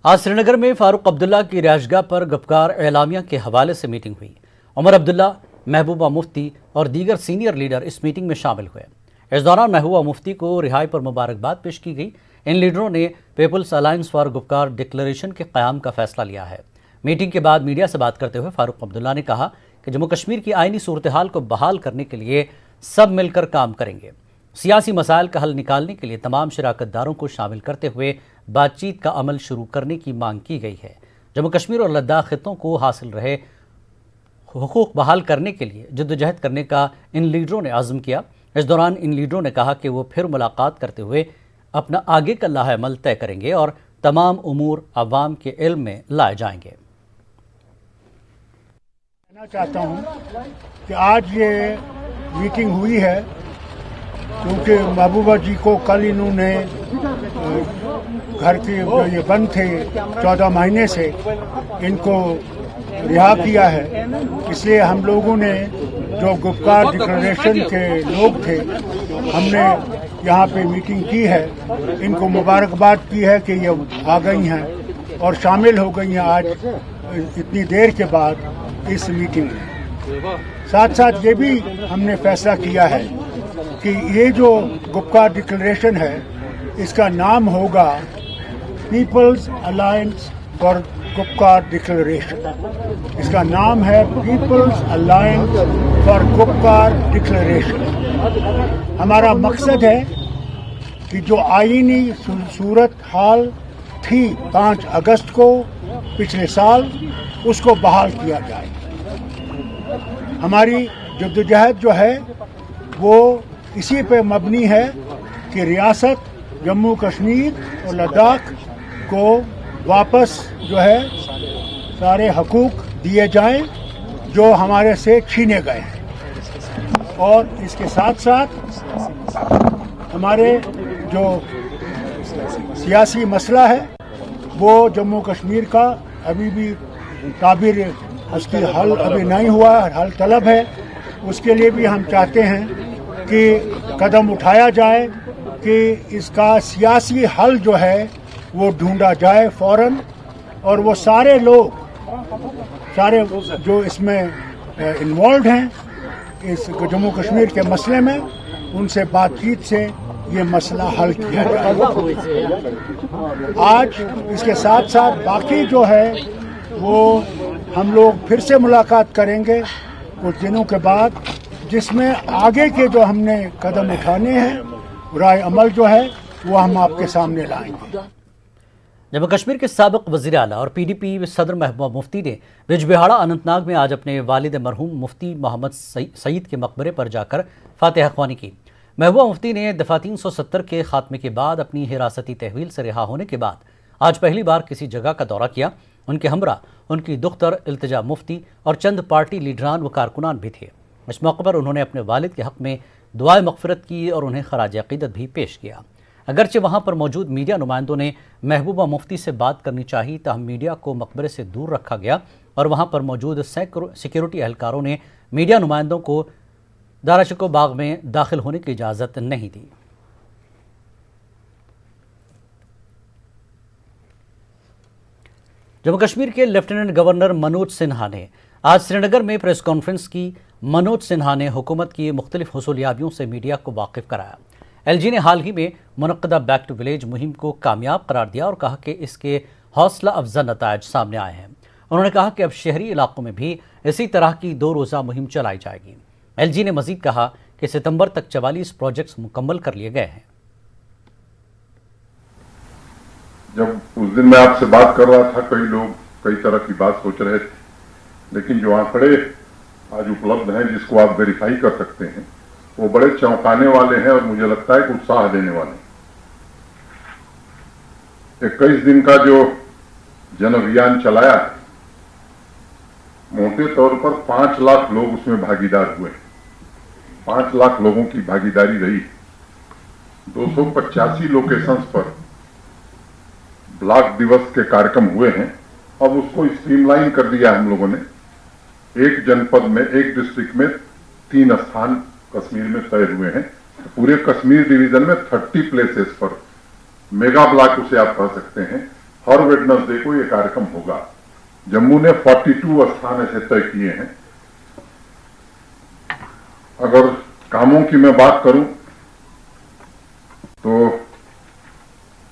आज श्रीनगर में फारूक अब्दुल्ला की रिहाइशगाह पर गफ्कार एलामिया के हवाले से मीटिंग हुई। उमर अब्दुल्ला, महबूबा मुफ्ती और दीगर सीनियर लीडर इस मीटिंग में शामिल हुए। इस दौरान महबूबा मुफ्ती को रिहाई पर मुबारकबाद पेश की गई। इन लीडरों ने पीपल्स अलायंस फॉर गफ्कार डिक्लेरेशन के क़याम का फैसला लिया है। मीटिंग के बाद मीडिया से बात करते हुए फारूक अब्दुल्ला ने कहा कि जम्मू कश्मीर की आईनी सूरत हाल को बहाल करने के लिए सब मिलकर काम करेंगे। सियासी मसाइल का हल निकालने के लिए तमाम शराकतदारों को शामिल करते हुए बातचीत का अमल शुरू करने की मांग की गई है। जम्मू कश्मीर और लद्दाख खित्तों को हासिल रहे हुकूक बहाल करने के लिए जद्दोजहद करने का इन लीडरों ने आज़म किया। इस दौरान इन लीडरों ने कहा कि वो फिर मुलाकात करते हुए अपना आगे का लाहे-अमल तय करेंगे और तमाम उमूर अवाम के इल्म में लाए जाएंगे। कहना चाहता हूँ कि आज ये मीटिंग हुई है क्योंकि महबूबा जी को कल इन्होंने घर के जो ये बंद थे 14 महीने से इनको रिहा किया है। इसलिए हम लोगों ने जो गफ्कार डिक्लेरेशन के लोग थे हमने यहाँ पे मीटिंग की है। इनको मुबारकबाद की है कि ये आ गई हैं और शामिल हो गई हैं आज इतनी देर के बाद इस मीटिंग में। साथ साथ ये भी हमने फैसला किया है कि ये जो गफ्कार डिक्लेरेशन है इसका नाम होगा पीपल्स अलायंस फॉर गफ्कार डिक्लेरेशन। इसका नाम है पीपल्स अलायंस फॉर गफ्कार डिक्लेरेशन। हमारा मकसद है कि जो आईनी सूरत हाल थी 5 अगस्त को पिछले साल उसको बहाल किया जाए। हमारी जद्दोजहद जो है वो इसी पे मबनी है कि रियासत जम्मू कश्मीर और लद्दाख को वापस जो है सारे हकूक दिए जाएं जो हमारे से छीने गए हैं। और इसके साथ साथ हमारे जो सियासी मसला है वो जम्मू कश्मीर का अभी भी ताबीर उसकी हल अभी नहीं हुआ, हल तलब है। उसके लिए भी हम चाहते हैं कि कदम उठाया जाए कि इसका सियासी हल जो है वो ढूंढा जाए फौरन, और वो सारे लोग सारे जो इसमें इन्वॉल्व हैं इस जम्मू कश्मीर के मसले में उनसे बातचीत से ये मसला हल किया जाए। आज इसके साथ साथ बाकी जो है वो हम लोग फिर से मुलाकात करेंगे कुछ दिनों के बाद, जिसमें आगे के जो हमने कदम उठाने हैं राय अमल जो है वो हम आपके सामने लाएंगे। जम्मू कश्मीर के साबिक वज़ीर आला और PDP सदर महबूबा मुफ्ती ने बिजबिहाड़ा अनंतनाग में आज अपने वालिद मरहूम मुफ्ती मोहम्मद सईद के मकबरे पर जाकर फातिहा ख्वानी की। महबूबा मुफ्ती ने दफ़ा 370 के खात्मे के बाद अपनी हिरासती तहवील से रिहा होने के बाद आज पहली बार किसी जगह का दौरा किया। उनके हमरा उनकी दुख्तर इल्तिजा मुफ्ती और चंद पार्टी लीडरान व कारकुनान भी थे। इस मौके पर उन्होंने अपने वालिद के हक़ में दुआए मग़फ़िरत की और उन्हें खराज अक़ीदत भी पेश किया। अगरचे वहाँ पर मौजूद मीडिया नुमाइंदों ने महबूबा मुफ्ती से बात करनी चाहिए, ताहम मीडिया को मकबरे से दूर रखा गया और वहाँ पर मौजूद सिक्योरिटी एहलकारों ने मीडिया नुमाइंदों को दाराशिको बाग में दाखिल होने की इजाज़त नहीं दी। जम्मू कश्मीर के लेफ्टिनेंट गवर्नर मनोज सिन्हा ने आज श्रीनगर में प्रेस कॉन्फ्रेंस की। मनोज सिन्हा ने हुकूमत की मुख्तलिफ हुसूलियाबियों से मीडिया को वाकिफ कराया। LG ने हाल ही में मुनक्कदा बैक टू विलेज मुहिम को कामयाब करार दिया और कहा कि इसके हौसला अफजा नतायज सामने आए हैं। उन्होंने कहा कि अब शहरी इलाकों में भी इसी तरह की 2 रोज़ा मुहिम चलाई जाएगी। LG ने मजीद कहा कि सितंबर तक 44 प्रोजेक्ट्स मुकम्मल कर लिए गए हैं। जब उस दिन मैं आपसे बात कर रहा था कई लोग कई तरह की बात सोच रहे थे, लेकिन जो आंकड़े आज उपलब्ध हैं जिसको आप वेरीफाई कर सकते हैं वो बड़े चौंकाने वाले हैं और मुझे लगता है कि उत्साह देने वाले। 21 दिन का जो जन अभियान चलाया है मोटे तौर पर 5 लाख लोग उसमें भागीदार हुए। 5 लाख लोगों की भागीदारी रही। 285 लोकेशंस पर ब्लॉक दिवस के कार्यक्रम हुए हैं। अब उसको स्ट्रीमलाइन कर दिया हम लोगों ने। एक जनपद में, एक डिस्ट्रिक्ट में 3 स्थान कश्मीर में तय हुए हैं। पूरे कश्मीर डिवीजन में 30 प्लेसेस पर मेगा ब्लॉक उसे आप कह सकते हैं हर वेडनेसडे को ये कार्यक्रम होगा। जम्मू ने 42 स्थान ऐसे तय किए हैं। अगर कामों की मैं बात करूं तो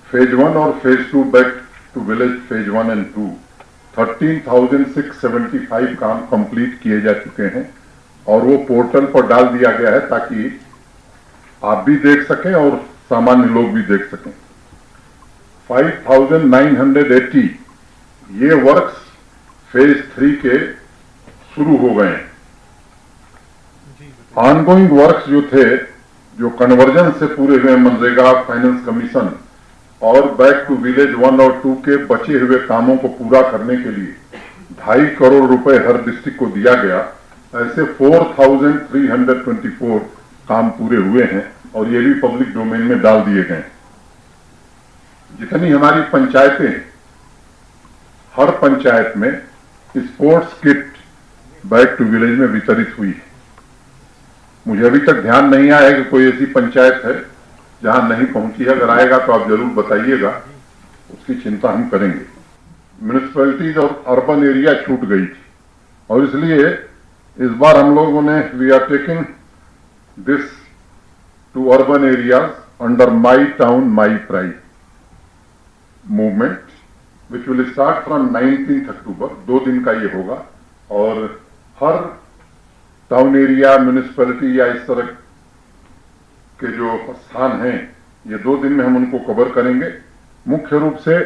फेज 1 और phase 2 back to village phase 1 and 2 13,675 काम कंप्लीट किए जा चुके हैं और वो पोर्टल पर डाल दिया गया है ताकि आप भी देख सकें और सामान्य लोग भी देख सकें। 5,980 ये वर्क्स फेज 3 के शुरू हो गए हैं। ऑनगोइंग वर्क्स जो थे, जो कन्वर्जन से पूरे हुए मनरेगा, फाइनेंस कमीशन और बैक टू विलेज 1 और 2 के बचे हुए कामों को पूरा करने के लिए 2.5 करोड़ रुपए हर डिस्ट्रिक्ट को दिया गया। ऐसे 4,324 काम पूरे हुए हैं और ये भी पब्लिक डोमेन में डाल दिए गए। जितनी हमारी पंचायतें, हर पंचायत में sports kit back to village में वितरित हुई है। मुझे अभी तक ध्यान नहीं आया कि कोई ऐसी पंचायत है जहां नहीं पहुंची है। अगर आएगा तो आप जरूर बताइएगा, उसकी चिंता हम करेंगे। म्यूनिसिपैलिटीज और अर्बन एरिया छूट गई थी और इसलिए इस बार हम लोगों ने we are taking this to urban areas under my town my pride movement which will start from 19 October. 2 दिन का ये होगा और हर टाउन एरिया, म्यूनिसिपैलिटी या इस तरह के जो स्थान हैं, ये 2 दिन में हम उनको कवर करेंगे। मुख्य रूप से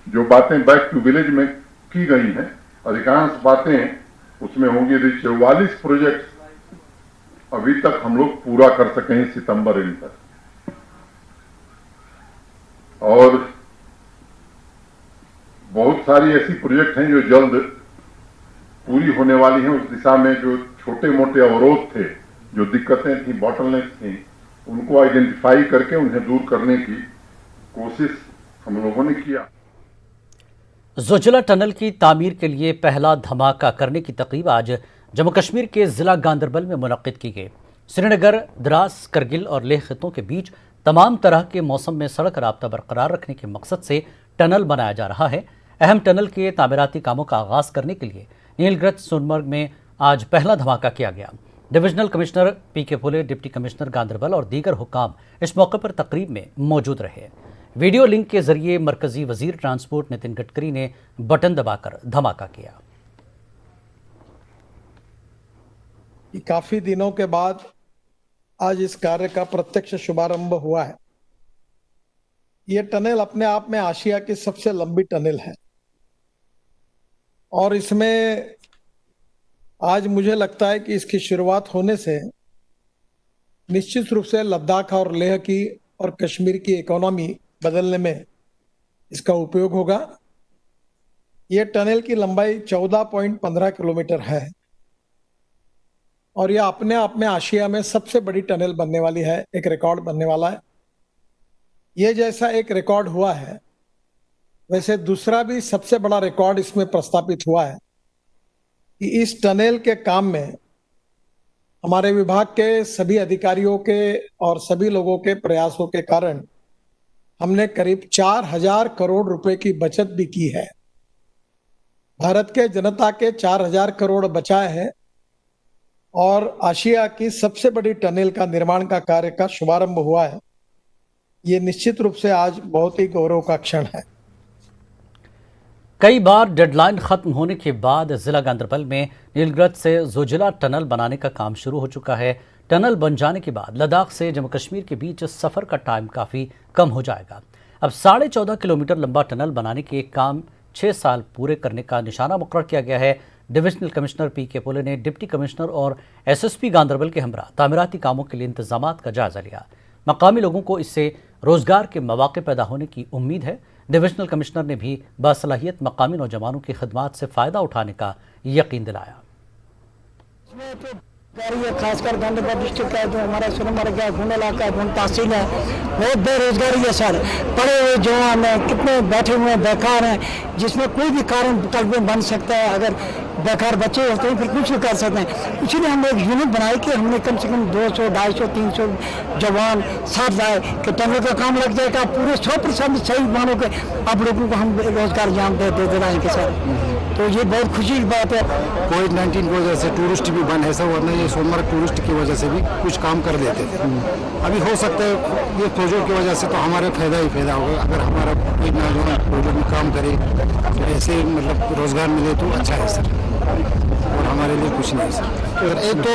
जो बातें बैक टू विलेज में की गई हैं, अधिकांश बातें उसमें होंगी। 44 प्रोजेक्ट अभी तक हम लोग पूरा कर सके हैं सितंबर एंड तक और बहुत सारी ऐसी प्रोजेक्ट हैं जो जल्द पूरी होने वाली हैं। उस दिशा में जो छोटे मोटे अवरोध थे, जो दिक्कतें थी, बॉटलनेक थी, उनको आइडेंटिफाई करके उन्हें दूर करने की कोशिश हम लोगों ने किया। जोजिला टनल की तामीर के लिए पहला धमाका करने की तकरीब आज जम्मू कश्मीर के जिला गांदरबल में मुनक्किद की गई। श्रीनगर, द्रास, करगिल और लेह खित्तों के बीच तमाम तरह के मौसम में सड़क राब्ता बरकरार रखने के मकसद से टनल बनाया जा रहा है। अहम टनल के तामीराती कामों का आगाज करने के लिए नीलगिरी सोनमर्ग में आज पहला धमाका किया गया। डिविजनल कमिश्नर पीके फुले, डिप्टी कमिश्नर गांदरबल और दीगर हुक्काम इस मौके पर तकरीब में मौजूद रहे। वीडियो लिंक के जरिए मरकजी वजीर ट्रांसपोर्ट नितिन गडकरी ने बटन दबाकर धमाका किया। काफी दिनों के बाद आज इस कार्य का प्रत्यक्ष शुभारंभ हुआ है। ये टनल अपने आप में आशिया की सबसे लंबी टनल है और इसमें आज मुझे लगता है कि इसकी शुरुआत होने से निश्चित रूप से लद्दाख और लेह की और कश्मीर की इकोनॉमी बदलने में इसका उपयोग होगा। ये टनल की लंबाई 14.15 किलोमीटर है और यह अपने आप में आशिया में सबसे बड़ी टनल बनने वाली है, एक रिकॉर्ड बनने वाला है। ये जैसा एक रिकॉर्ड हुआ है, वैसे दूसरा भी सबसे बड़ा रिकॉर्ड इसमें प्रस्तापित हुआ है कि इस टनल के काम में हमारे विभाग के सभी अधिकारियों के और सभी लोगों के प्रयासों के कारण हमने करीब 4,000 करोड़ रुपए की बचत भी की है। भारत के जनता के 4,000 करोड़ बचाए हैं और आशिया की सबसे बड़ी टनल का निर्माण का कार्य का शुभारंभ हुआ है। ये निश्चित रूप से आज बहुत ही गौरव का क्षण है। कई बार डेडलाइन खत्म होने के बाद जिला गांदरबल में नीलगिरी से जोजिला टनल बनाने का काम शुरू हो चुका है। टनल बन जाने के बाद लद्दाख से जम्मू कश्मीर के बीच सफर का टाइम काफी कम हो जाएगा। अब 14.5 किलोमीटर लंबा टनल बनाने के काम 6 साल पूरे करने का निशाना मुकर्रर किया गया है। डिविजनल कमिश्नर पीके फुले ने डिप्टी कमिश्नर और एसएसपी गांदरबल के हमरा तामीराती कामों के लिए इंतजामात का जायजा लिया। मकामी लोगों को इससे रोजगार के मौके पैदा होने की उम्मीद है। डिविजनल कमिश्नर ने भी बासलाहियत मकामी नौजवानों की खिदमात से फ़ायदा उठाने का यकीन दिलाया। ये खासकर गांधीनगर डिस्ट्रिक्ट का जो हमारा सोनमर्ग का गुण इलाका है, गुण तहसील है, बहुत बेरोजगारी है सर। पढ़े हुए जवान हैं, कितने बैठे हुए हैं बेकार हैं, जिसमें कोई भी कारण तक बन सकता है। अगर बेकार बच्चे होते हैं फिर कुछ भी कर सकते हैं। इसलिए हमने एक यूनिट बनाई कि हमने कम से कम 200, 250, 300 जवान साथ लाए कि टनल का काम लग जाएगा। पूरे 100% सही मानो कि आप लोगों को हम रोजगार जान दे दिलाएंगे सर। तो ये बहुत खुशी की बात है। कोविड-19 की वजह से टूरिस्ट भी बंद है सर, वरना ये सोनमर्ग टूरिस्ट की वजह से भी कुछ काम कर देते थे। अभी हो सकता है ये प्रोजेक्ट की वजह से तो हमारे फायदा ही फायदा होगा। अगर हमारा कोई नौजवान प्रोजेक्ट में काम करे तो ऐसे मतलब रोजगार मिले तो अच्छा है सर, और हमारे लिए कुछ नहीं सर। एक तो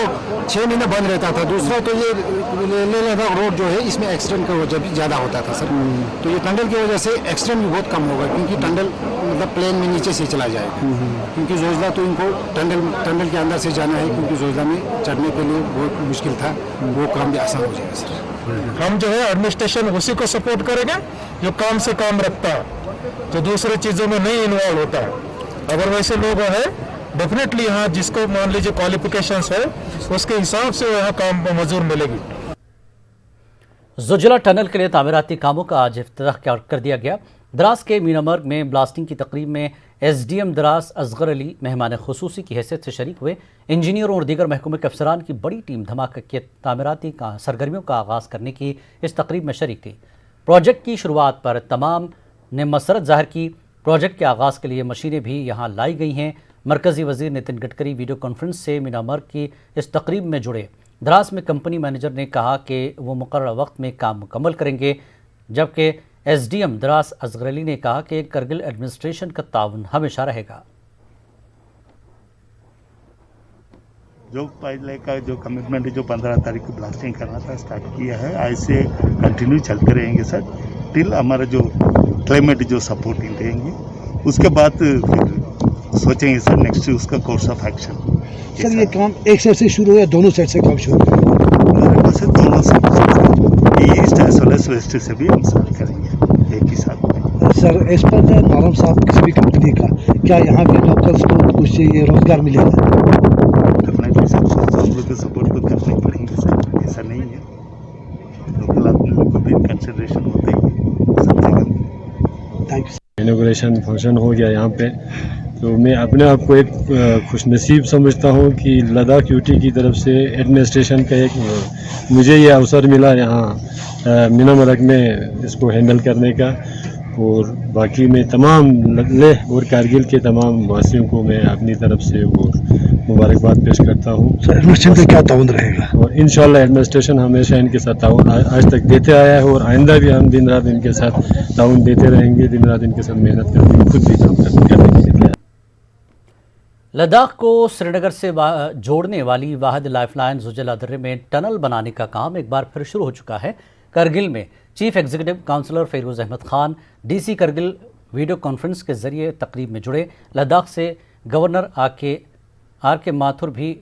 6 महीने बंद रहता था, दूसरा तो ये लद्दाख रोड जो है इसमें एक्सीडेंट का वजह भी ज़्यादा होता था सर। तो ये टनल की वजह से एक्सीडेंट भी बहुत कम होगा, क्योंकि टनल मतलब प्लेन में नीचे से चला जाएगा। क्योंकि जोजला तो इनको टनल के अंदर से जाना है, क्योंकि जोजला में चढ़ने के लिए बहुत मुश्किल था, वो काम भी आसान हो जाएगा सर। हम जो है एडमिनिस्ट्रेशन उसी को सपोर्ट करेंगे जो काम से काम रखता है, जो दूसरी चीज़ों में नहीं इन्वॉल्व होता है। अगर वैसे लोग हैं डेफिनेटली यहाँ जिसको मान लीजिए क्वालिफिकेशंस है उसके हिसाब से यहाँ काम मजदूर मिलेगी। जुजला टनल के लिए तामीराती कामों का आज इफ्तिताह कर दिया गया। द्रास के मीनामर्ग में ब्लास्टिंग की तकरीब में SDM द्रास असगर अली मेहमान खुसूसी की हैसियत से शरीक हुए। इंजीनियरों और दीगर महकमे के अफसरान की बड़ी टीम धमाके के तामीराती सरगर्मियों का आगाज़ करने की इस तकरीब में शरीक थी। प्रोजेक्ट की शुरुआत पर तमाम ने मसरत जाहिर की। प्रोजेक्ट के आगाज़ के लिए मशीनें भी यहाँ लाई गई हैं। मरकज़ी वज़ीर नितिन गडकरी वीडियो कॉन्फ्रेंस से मीनामर्ग की इस तकरीब में जुड़े। द्रास में कंपनी मैनेजर ने कहा कि वो मुकर्रर वक्त में काम मुकम्मल करेंगे, जबकि SDM द्रास असगर अली ने कहा कि करगिल एडमिनिस्ट्रेशन का ताउन हमेशा रहेगा। जो पहले का जो कमिटमेंट है, जो 15 तारीख को ब्लास्टिंग करना था स्टार्ट किया है, ऐसे कंटिन्यू चलते रहेंगे सर टिल हमारा जो क्लाइमेट जो सपोर्टिंग रहेंगे। उसके बाद फिर सोचेंगे सर नेक्स्ट उसका कोर्स ऑफ एक्शन। सर ये काम एक साइड से शुरू है, दोनों साइड से काम शुरू है? दोनों side, east as well as west से भी हम साथ करेंगे एक ही साथ में। सर एज पर नारायण साहब किसी भी कंपनी का क्या यहाँ के लोकल्स को कुछ ये रोजगार मिलेगा? डेफिनेटली सर, हम लोग के सपोर्ट को करने पड़ेंगे सर, ऐसा नहीं है। लोकल आदमी लोग को भी कंसिडरेशन होता ही सब जगह। Thank you. इनॉग्रेशन फंक्शन हो गया यहाँ पे, तो मैं अपने आप को एक खुशनसीब समझता हूँ कि लद्दाख यूटी की तरफ से एडमिनिस्ट्रेशन का एक मुझे ये अवसर मिला यहाँ मीनामर्ग में इसको हैंडल करने का। और बाकी मैं तमाम लेह और कारगिल के तमाम वासियों को मैं अपनी तरफ से वो मुबारकबाद पेश करता हूँ। एडमिनिस्ट्रेशन का क्या ताउन रहेगा? और इंशाल्लाह एडमिनिस्ट्रेशन हमेशा इनके साथ ताउन आज तक देते आया है, और आइंदा भी हम दिन रात इनके साथ ताउन देते रहेंगे, दिन रात इनके साथ मेहनत करके खुद भी काम करने के लिए। लद्दाख को श्रीनगर से जोड़ने वाली वाहिद लाइफलाइन जुजला दर्रे में टनल बनाने का काम एक बार फिर शुरू हो चुका है। करगिल में chief executive councillor Feroz Ahmed Khan DC Kargil video conference के जरिए तकरीब में जुड़े। लद्दाख से गवर्नर आर के माथुर भी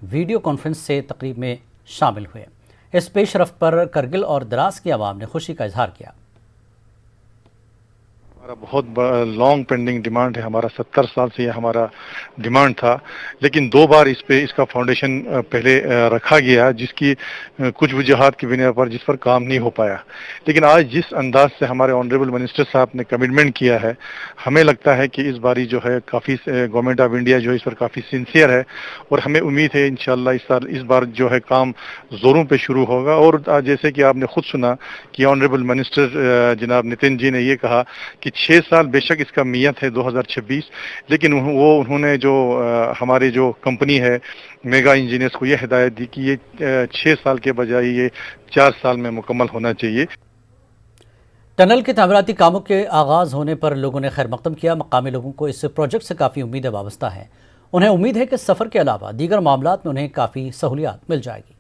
वीडियो कॉन्फ्रेंस से तकरीब में शामिल हुए। इस पेशरफ पर करगिल और द्रास की आवाम ने खुशी का इजहार किया। हमारा बहुत लॉन्ग पेंडिंग डिमांड है, हमारा 70 साल से यह हमारा डिमांड था, लेकिन 2 बार इसका फाउंडेशन पहले रखा गया, जिसकी कुछ वजूहात की बिना पर जिस पर काम नहीं हो पाया। लेकिन आज जिस अंदाज से हमारे ऑनरेबल मिनिस्टर साहब ने कमिटमेंट किया है, हमें लगता है कि इस बारी जो है काफ़ी गवर्नमेंट ऑफ इंडिया जो है इस पर काफ़ी सिंसियर है, और हमें उम्मीद है इंशाल्लाह इस बार जो है काम ज़ोरों पे शुरू होगा। और जैसे कि आपने खुद सुना कि ऑनरेबल मिनिस्टर जनाब नितिन जी ने ये कहा कि 6 साल बेशक इसका मियाद है 2026, लेकिन उन्होंने जो हमारे जो कंपनी है मेगा इंजीनियर्स को ये हिदायत दी कि ये 6 साल के बजाय ये 4 साल में मुकम्मल होना चाहिए। टनल के तामीराती कामों के आगाज़ होने पर लोगों ने खैर मकदम किया। मकामी लोगों को इस प्रोजेक्ट से काफ़ी उम्मीदें वाबस्ता हैं। उन्हें उम्मीद है कि सफ़र के अलावा दीगर मामलात में उन्हें काफ़ी सहूलियात मिल जाएगी।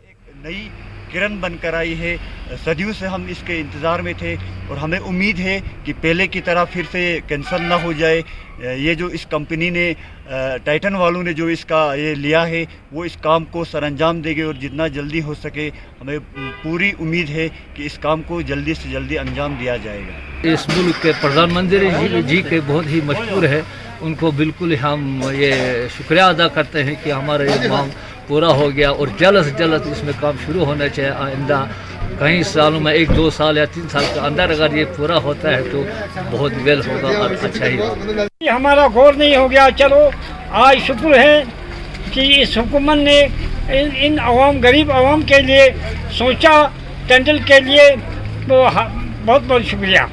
एक नई किरण बनकर आई है, सदियों से हम इसके इंतज़ार में थे, और हमें उम्मीद है कि पहले की तरह फिर से कैंसल ना हो जाए। ये जो इस कंपनी ने टाइटन वालों ने जो इसका ये लिया है वो इस काम को सरअंजाम देंगे, और जितना जल्दी हो सके हमें पूरी उम्मीद है कि इस काम को जल्दी से जल्दी अंजाम दिया जाएगा। इस मुल्क के प्रधानमंत्री जी के बहुत ही मशहूर है, उनको बिल्कुल हम ये शुक्रिया अदा करते हैं कि हमारे पूरा हो गया और जल्द से जल्द इसमें काम शुरू होना चाहिए। आइंदा कई सालों में 1, 2 साल या 3 साल के अंदर अगर ये पूरा होता है तो बहुत वेल होगा और अच्छा ही होगा। हमारा गौर नहीं हो गया, चलो आज शुक्र है कि इस हुकूमत ने इन आवाम गरीब आवाम के लिए सोचा, टंडल के लिए तो बहुत बहुत शुक्रिया।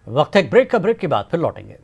वक्त एक ब्रेक का, ब्रेक के बाद फिर लौटेंगे।